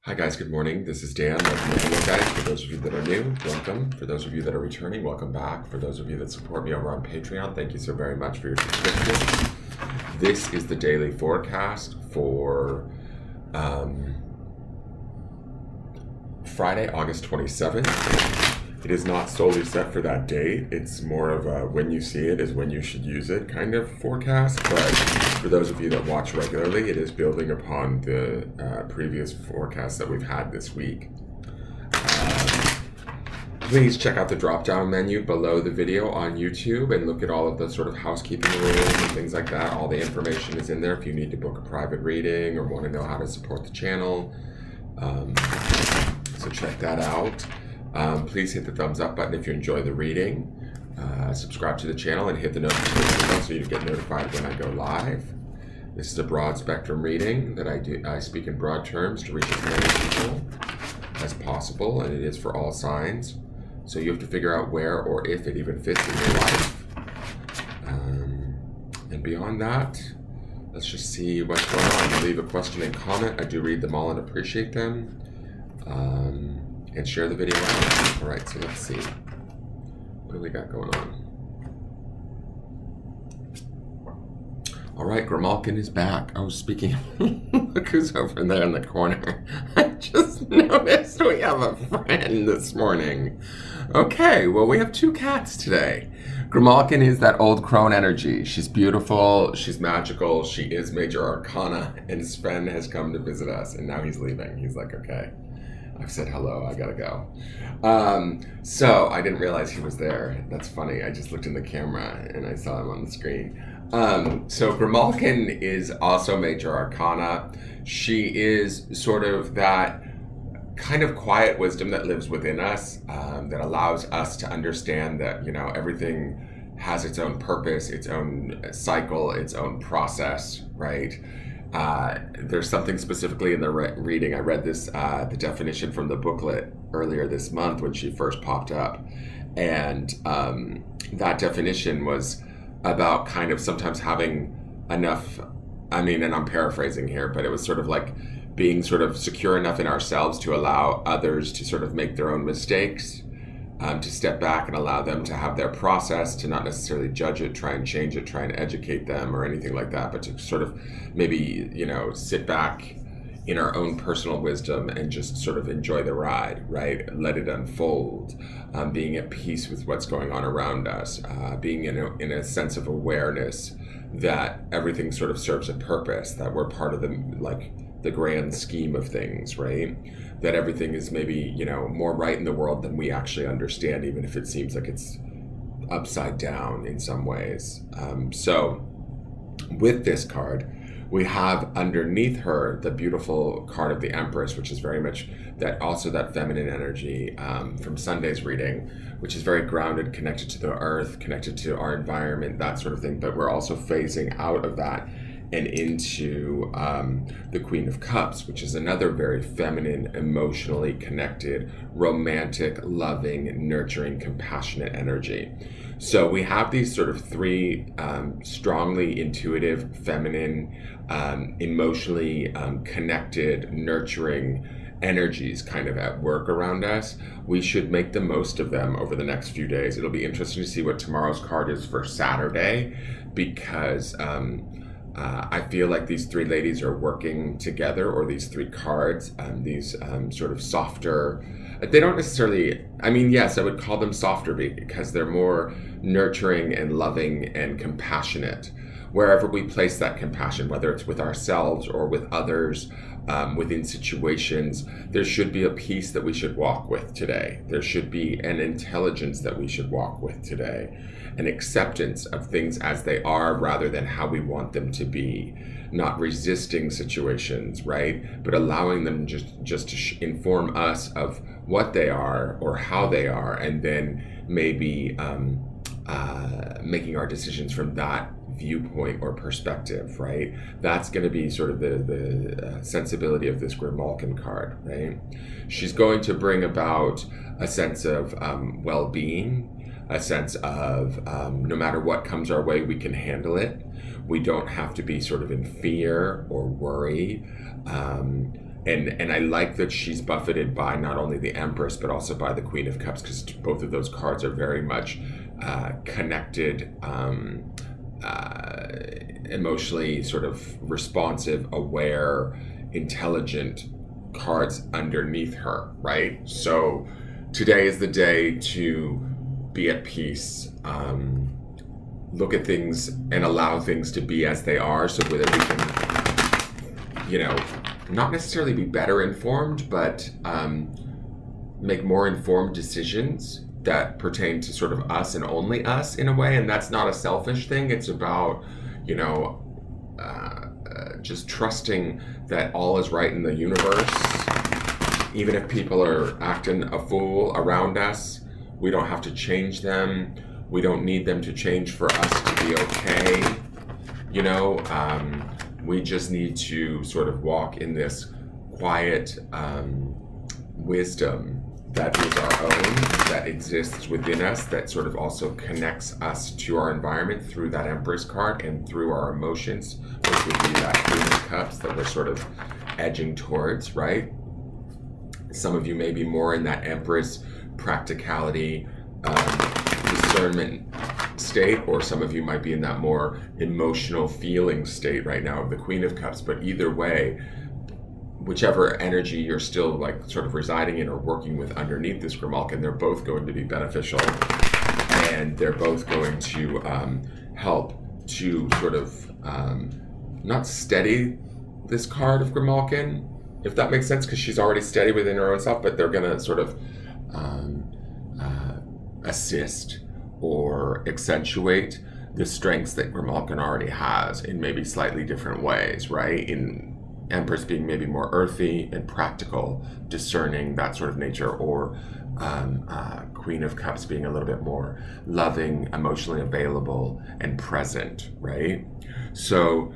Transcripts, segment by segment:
Hi guys, good morning. This is Dan. Welcome to Engelgeist. For those of you that are new, welcome. For those of you that are returning, welcome back. For those of you that support me over on Patreon, thank you so very much for your subscription. This is the daily forecast for Friday, August 27th. It is not solely set for that date. It's more of a when you see it is when you should use it kind of forecast. But for those of you that watch regularly, it is building upon the previous forecasts that we've had this week. Please check out the drop-down menu below the video on YouTube and look at all of the sort of housekeeping rules and things like that. All the information is in there if you need to book a private reading or want to know how to support the channel. So check that out. Please hit the thumbs up button if you enjoy the reading. Subscribe to the channel and hit the notification bell so you get notified when I go live. This is a broad spectrum reading that I do. I speak in broad terms to reach as many people as possible, and it is for all signs. So you have to figure out where or if it even fits in your life. And beyond that, let's just see what's going on. You leave a question and comment. I do read them all and appreciate them. And share the video out. All right, so let's see. What do we got going on? All right, Grimalkin is back. Oh, speaking of, look who's over there in the corner. I just noticed we have a friend this morning. Okay, well, we have two cats today. Grimalkin is that old crone energy. She's beautiful, she's magical, she is major arcana, and Sven has come to visit us, and now he's leaving. He's like, okay. I've said hello, I gotta go. So I didn't realize he was there. That's funny, I just looked in the camera and I saw him on the screen. So Grimalkin is also major arcana. She is sort of that kind of quiet wisdom that lives within us, that allows us to understand that, you know, everything has its own purpose, its own cycle, its own process, right? There's something specifically in the reading. I read this, the definition from the booklet earlier this month when she first popped up. And that definition was about kind of sometimes having enough, I mean, and I'm paraphrasing here, but it was sort of like being sort of secure enough in ourselves to allow others to sort of make their own mistakes, to step back and allow them to have their process, to not necessarily judge it, try and change it, try and educate them or anything like that, but to sort of maybe, you know, sit back in our own personal wisdom and just sort of enjoy the ride, right? Let it unfold, being at peace with what's going on around us, being in a sense of awareness that everything sort of serves a purpose, that we're part of the grand scheme of things, right? That everything is maybe, you know, more right in the world than we actually understand, even if it seems like it's upside down in some ways. So with this card, we have underneath her the beautiful card of the Empress, which is very much that, also that feminine energy from Sunday's reading, which is very grounded, connected to the earth, connected to our environment, that sort of thing. But we're also phasing out of that and into the Queen of Cups, which is another very feminine, emotionally connected, romantic, loving, nurturing, compassionate energy. So we have these sort of three strongly intuitive, feminine, emotionally connected, nurturing energies kind of at work around us. We should make the most of them over the next few days. It'll be interesting to see what tomorrow's card is for Saturday, because I feel like these three ladies are working together, or these three cards, these sort of softer, they don't necessarily, I mean, yes, I would call them softer because they're more nurturing and loving and compassionate. Wherever we place that compassion, whether it's with ourselves or with others, within situations, there should be a peace that we should walk with today. There should be an intelligence that we should walk with today, an acceptance of things as they are rather than how we want them to be, not resisting situations, right? But allowing them just to inform us of what they are or how they are, and then maybe making our decisions from that viewpoint or perspective, right? That's going to be sort of the sensibility of this Grimalkin card, right? She's going to bring about a sense of well-being, a sense of no matter what comes our way, we can handle it. We don't have to be sort of in fear or worry. And I like that she's buffeted by not only the Empress but also by the Queen of Cups, because both of those cards are very much connected, emotionally sort of responsive, aware, intelligent cards underneath her, right? So today is the day to be at peace, look at things and allow things to be as they are, so whether we can, not necessarily be better informed, but make more informed decisions that pertain to sort of us and only us in a way. And that's not a selfish thing. It's about, just trusting that all is right in the universe. Even if people are acting a fool around us, we don't have to change them. We don't need them to change for us to be okay. We just need to sort of walk in this quiet wisdom that is our own, that exists within us, that sort of also connects us to our environment through that Empress card and through our emotions, which would be that Queen of Cups that we're sort of edging towards, right? Some of you may be more in that Empress practicality, discernment state, or some of you might be in that more emotional feeling state right now of the Queen of Cups. But either way, whichever energy you're still like sort of residing in or working with underneath this Grimalkin, they're both going to be beneficial, and they're both going to help to sort of not steady this card of Grimalkin, if that makes sense, because she's already steady within her own self, but they're going to sort of assist or accentuate the strengths that Grimalkin already has in maybe slightly different ways, right? In Empress being maybe more earthy and practical, discerning, that sort of nature, or Queen of Cups being a little bit more loving, emotionally available, and present, right? So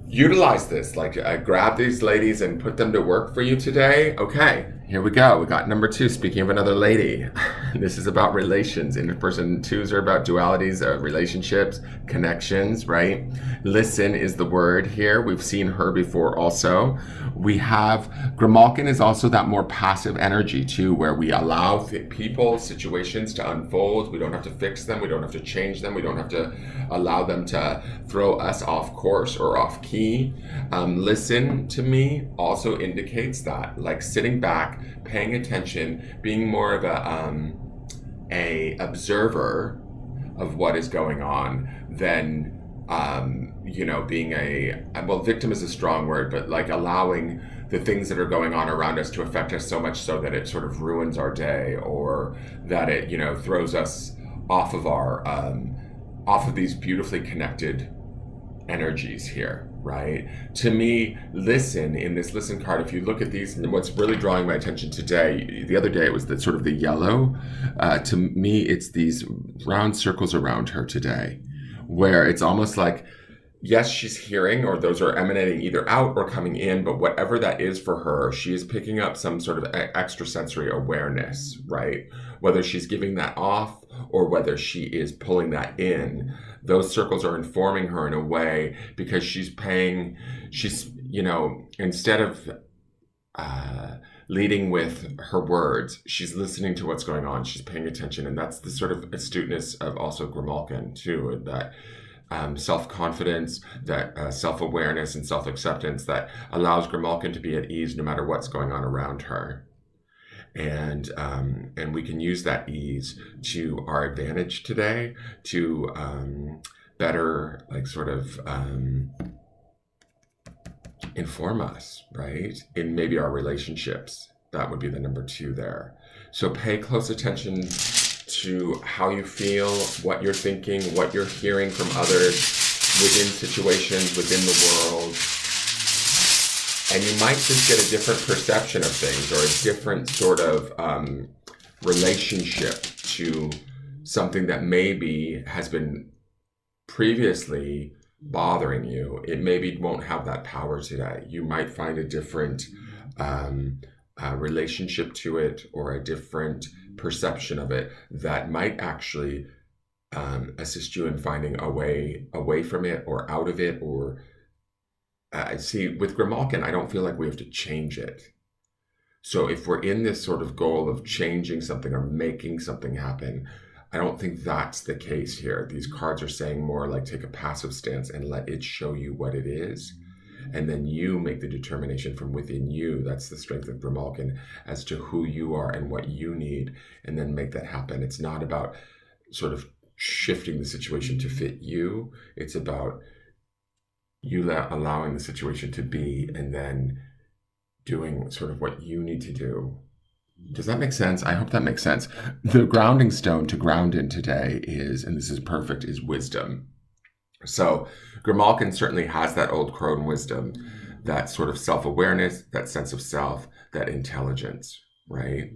utilize this, grab these ladies and put them to work for you today. Okay, here we go. We got number 2. Speaking of another lady, this is about relations. In-person 2s are about dualities, relationships, connections, right? Listen is the word here. We've seen her before also. We have, Grimalkin is also that more passive energy too, where we allow people, situations to unfold. We don't have to fix them. We don't have to change them. We don't have to allow them to throw us off course or off key. Listen to me also indicates that, like sitting back, paying attention, being more of a observer of what is going on than being victim is a strong word, but like allowing the things that are going on around us to affect us so much so that it sort of ruins our day, or that it throws us off of our off of these beautifully connected energies here, right? To me, listen, in this listen card, if you look at these, and what's really drawing my attention today, the other day it was that sort of the yellow. To me, it's these round circles around her today, where it's almost like, yes, she's hearing, or those are emanating either out or coming in, but whatever that is for her, she is picking up some sort of extrasensory awareness, right? Whether she's giving that off or whether she is pulling that in, those circles are informing her in a way, because she's instead of leading with her words, she's listening to what's going on. She's paying attention. And that's the sort of astuteness of also Grimalkin too, that self-confidence, that self-awareness and self-acceptance that allows Grimalkin to be at ease no matter what's going on around her. And we can use that ease to our advantage today to better inform us, right? In maybe our relationships. That would be the number 2 there. So pay close attention to how you feel, what you're thinking, what you're hearing from others within situations, within the world. And you might just get a different perception of things, or a different sort of relationship to something that maybe has been previously bothering you. It maybe won't have that power today. You might find a different relationship to it, or a different perception of it that might actually assist you in finding a way away from it, or out of it, or see, with Grimalkin, I don't feel like we have to change it. So if we're in this sort of goal of changing something or making something happen, I don't think that's the case here. These cards are saying more like take a passive stance and let it show you what it is. And then you make the determination from within you. That's the strength of Grimalkin as to who you are and what you need, and then make that happen. It's not about sort of shifting the situation to fit you. It's about you allowing the situation to be and then doing sort of what you need to do. Does that make sense? I hope that makes sense. The grounding stone to ground in today is, and this is perfect, is wisdom. So Grimalkin certainly has that old crone wisdom, that sort of self-awareness, that sense of self, that intelligence, right?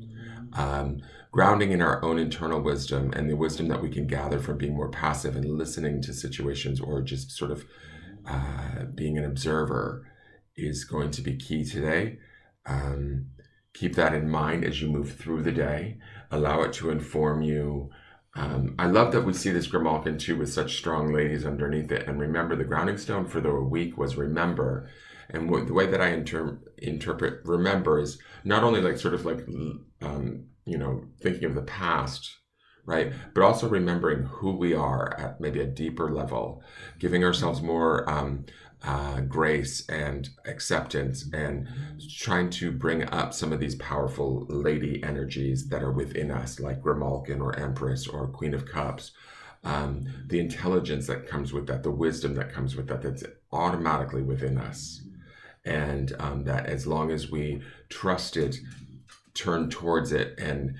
Grounding in our own internal wisdom and the wisdom that we can gather from being more passive and listening to situations, or just sort of being an observer, is going to be key today. Keep that in mind as you move through the day. Allow it to inform you. I love that we see this Grimalkin too with such strong ladies underneath it. And remember, the grounding stone for the week was remember. And the way that I interpret remember is not only like sort of like, thinking of the past, right? But also remembering who we are at maybe a deeper level, giving ourselves more grace and acceptance, and trying to bring up some of these powerful lady energies that are within us, like Grimalkin or Empress or Queen of Cups. The intelligence that comes with that, the wisdom that comes with that, that's automatically within us. And that as long as we trust it, turn towards it, and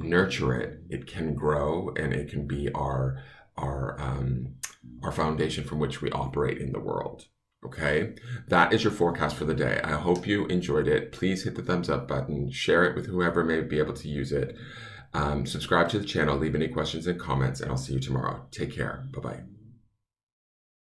nurture it, it can grow, and it can be our foundation from which we operate in the world. Okay, that is your forecast for the day. I hope you enjoyed it. Please hit the thumbs up button, share it with whoever may be able to use it. Subscribe to the channel, leave any questions and comments, and I'll see you tomorrow. Take care. Bye-bye.